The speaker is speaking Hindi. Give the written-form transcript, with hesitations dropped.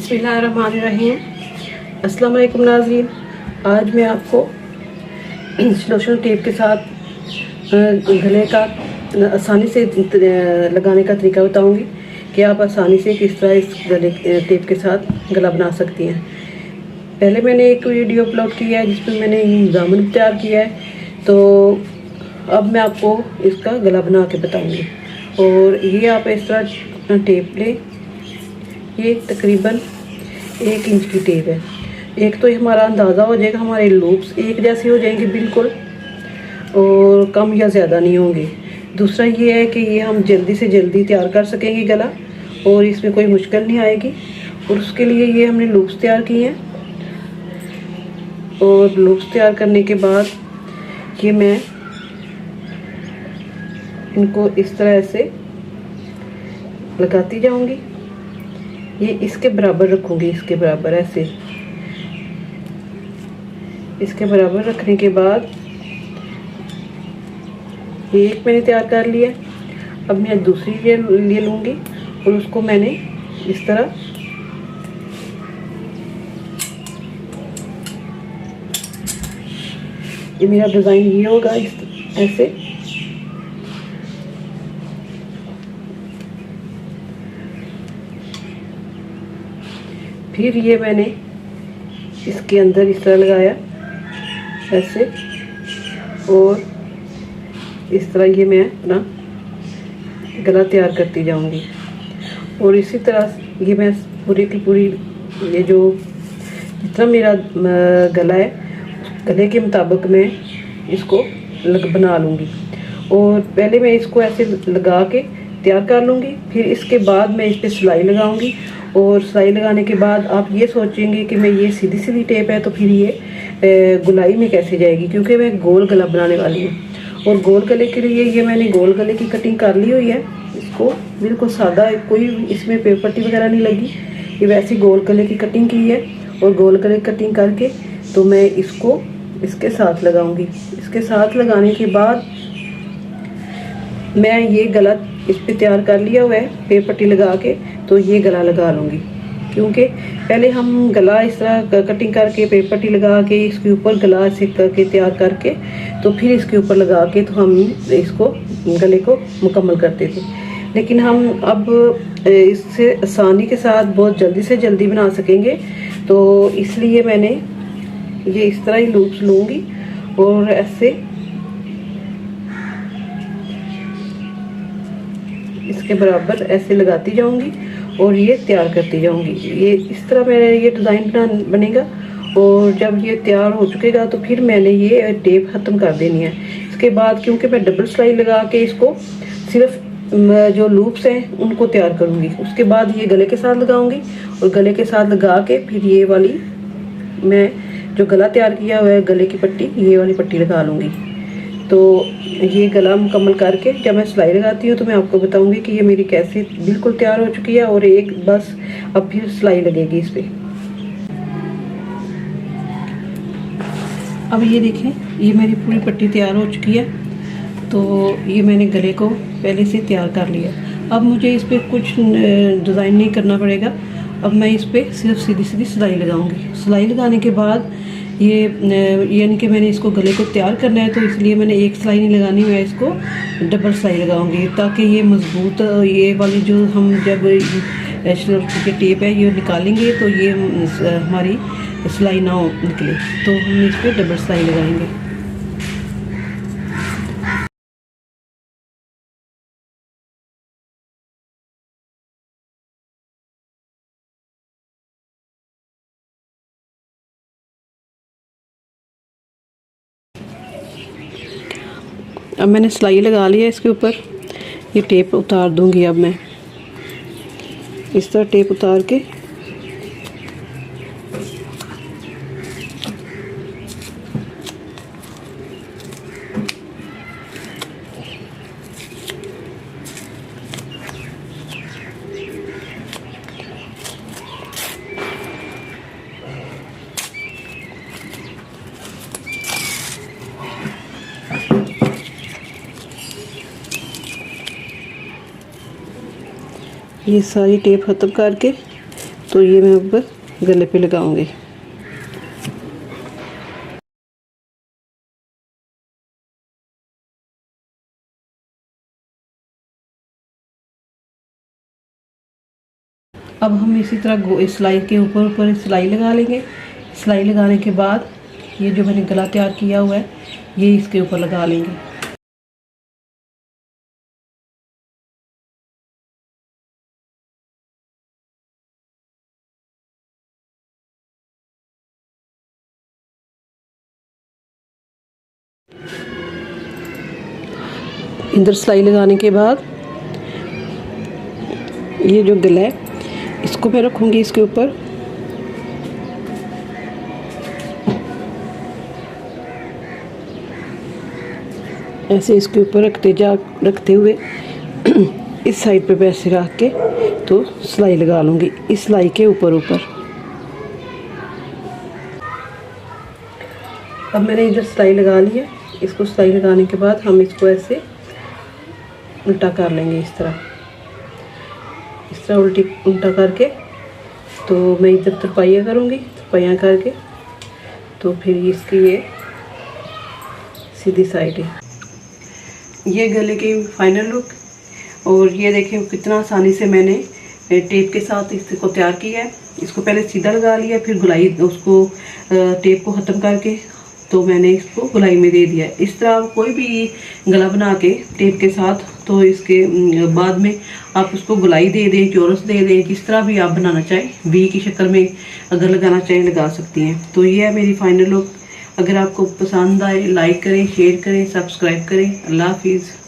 बिस्मिल्लाहिर्रहमानिर्रहीम। अस्सलाम वालेकुम नाज़रीन। आज मैं आपको स्लोशन टेप के साथ गले का आसानी से लगाने का तरीका बताऊंगी कि आप आसानी से किस तरह इस गले टेप के साथ गला बना सकती हैं। पहले मैंने एक वीडियो अपलोड किया है जिसमें मैंने दामन तैयार किया है, तो अब मैं आपको इसका गला बना के बताऊंगी। और ये आप इस तरह टेप लें। ये तकरीबन 1 इंच की टेप है। एक तो हमारा अंदाज़ा हो जाएगा, हमारे लूप्स एक जैसे हो जाएंगे बिल्कुल, और कम या ज़्यादा नहीं होंगे। दूसरा ये है कि ये हम जल्दी से जल्दी तैयार कर सकेंगे गला, और इसमें कोई मुश्किल नहीं आएगी। और उसके लिए ये हमने लूप्स तैयार किए हैं। और लूप्स तैयार करने के बाद ये मैं इनको इस तरह से लगाती जाऊंगी। ये इसके बराबर रखूंगी, इसके बराबर ऐसे। इसके बराबर रखने के बाद ये एक मैंने तैयार कर लिया। अब मैं दूसरी ले लूँगी और उसको मैंने इस तरह ये मेरा डिज़ाइन ये होगा ऐसे। फिर ये मैंने इसके अंदर इस तरह लगाया ऐसे, और इस तरह ये मैं अपना गला तैयार करती जाऊंगी। और इसी तरह ये मैं पूरी की पूरी ये जो जितना मेरा गला है गले के मुताबिक मैं इसको बना लूँगी। और पहले मैं इसको ऐसे लगा के तैयार कर लूँगी। फिर इसके बाद मैं इस पर सिलाई लगाऊँगी। और सिलाई लगाने के बाद आप ये सोचेंगे कि मैं ये सीधी सीधी टेप है तो फिर ये गुलाई में कैसे जाएगी, क्योंकि मैं गोल गला बनाने वाली हूँ। और गोल गले के लिए ये मैंने गोल गले की कटिंग कर ली हुई है। इसको बिल्कुल सादा, कोई इसमें पेपर पट्टी वगैरह नहीं लगी, ये वैसे गोल गले की कटिंग की है। और गोल गले की कटिंग करके तो मैं इसको इसके साथ लगाऊंगी। इसके साथ लगाने के बाद मैं ये गला इस पे तैयार कर लिया हुआ है पेपर पट्टी लगा के, तो ये गला लगा लूँगी। क्योंकि पहले हम गला इस तरह कटिंग करके पेपर पट्टी लगा के इसके ऊपर गला ऐसे करके तैयार करके तो फिर इसके ऊपर लगा के तो हम इसको गले को मुकम्मल करते थे। लेकिन हम अब इससे आसानी के साथ बहुत जल्दी से जल्दी बना सकेंगे, तो इसलिए मैंने ये इस तरह ही लूप्स लूँगी और ऐसे इसके बराबर ऐसे लगाती जाऊंगी और ये तैयार करती जाऊंगी। ये इस तरह मेरा ये डिज़ाइन बनेगा। और जब ये तैयार हो चुकेगा तो फिर मैंने ये टेप ख़त्म कर देनी है। इसके बाद क्योंकि मैं डबल सिलाई लगा के इसको सिर्फ जो लूप्स हैं उनको तैयार करूँगी। उसके बाद ये गले के साथ लगाऊंगी और गले के साथ लगा के फिर ये वाली मैं जो गला तैयार किया हुआ है गले की पट्टी, ये वाली पट्टी लगा लूँगी। तो ये गला मुकम्मल करके जब मैं सिलाई लगाती हूँ तो मैं आपको बताऊंगी कि ये मेरी कैसे बिल्कुल तैयार हो चुकी है। और एक बस अब फिर सिलाई लगेगी इस पर। अब ये देखें, ये मेरी पूरी पट्टी तैयार हो चुकी है। तो ये मैंने गले को पहले से तैयार कर लिया। अब मुझे इस पर कुछ डिज़ाइन नहीं करना पड़ेगा। अब मैं इस पर सिर्फ सीधी सीधी सिलाई लगाऊंगी। सिलाई लगाने के बाद ये यानी कि मैंने इसको गले को तैयार करना है, तो इसलिए मैंने एक सिलाई नहीं लगानी, मैं इसको डबल सिलाई लगाऊंगी ताकि ये मज़बूत, ये वाली जो हम जब के टेप है ये निकालेंगे तो ये हमारी सिलाई ना निकले, तो हम इस पर डबल सिलाई लगाएंगे। अब मैंने सिलाई लगा लिया इसके ऊपर। ये टेप उतार दूंगी। अब मैं इस तरह टेप उतार के ये सारी टेप ख़त्म करके तो ये मैं ऊपर गले पे लगाऊंगी। अब हम इसी तरह सिलाई के ऊपर ऊपर सिलाई लगा लेंगे। सिलाई लगाने के बाद ये जो मैंने गला तैयार किया हुआ है ये इसके ऊपर लगा लेंगे। इधर सिलाई लगाने के बाद ये जो गला है इसको मैं रखूँगी इसके ऊपर। ऐसे इसके ऊपर रखते हुए इस साइड पे पैसे रख के तो सिलाई लगा लूँगी इस सिलाई के ऊपर ऊपर। अब मैंने इधर सिलाई लगा ली है। इसको सिलाई लगाने के बाद हम इसको ऐसे उल्टा कर लेंगे इस तरह उल्टा करके। तो मैं इधर तरपाइयाँ करूँगी, तरपाइयाँ करके तो फिर इसकी ये सीधी साइड है। ये गले की फाइनल लुक। और ये देखें कितना आसानी से मैंने टेप के साथ इसको तैयार किया है। इसको पहले सीधा लगा लिया, फिर गुलाई उसको टेप को ख़त्म करके तो मैंने इसको गुलाई में दे दिया। इस तरह कोई भी गला बना के टेप के साथ तो इसके बाद में आप उसको गुलाई दे दें, चौरस दे दें, जिस तरह भी आप बनाना चाहें, वी की शक्ल में अगर लगाना चाहें लगा सकती हैं। तो ये है मेरी फाइनल लुक। अगर आपको पसंद आए लाइक करें, शेयर करें, सब्सक्राइब करें। अल्लाह हाफिज़।